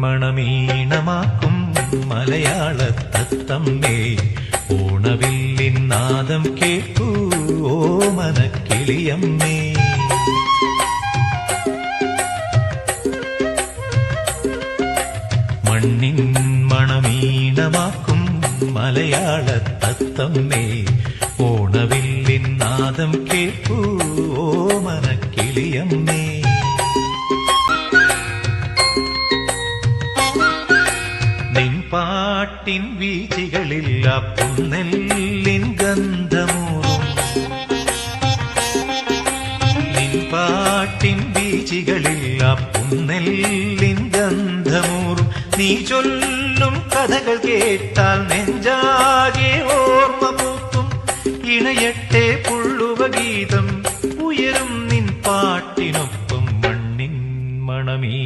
മണമീണമാക്കും മലയാളത്തത്തമ്മേ ഓണവില്ലിൻ നാദം കേൾക്കൂ ഓമനക്കിളിയമ്മേ. മണ്ണിൻ മണമീണമാക്കും മലയാളത്തത്തമ്മേ ഓണവില്ലിൻ നാദം കേൾക്കൂ ഓമനക്കിളിയമ്മേ. നിൻ പാട്ടിൻ വീചികളിൽ ആ പുന്നെല്ലിൻ ഗന്ധമൂറും, നിൻ പാട്ടിൻ വീചികളിൽ ആ പുന്നെല്ലിൻ ഗന്ധമൂറും. നീ ചൊല്ലും കഥകൾ കേട്ടാൽ നെഞ്ചാകെ ഓർമ്മ പൂത്തും. ഇണയട്ടെ പുള്ളുവ ഗീതം ഉയരും നിൻ പാട്ടിനൊപ്പം. മണ്ണിൻ മണമീ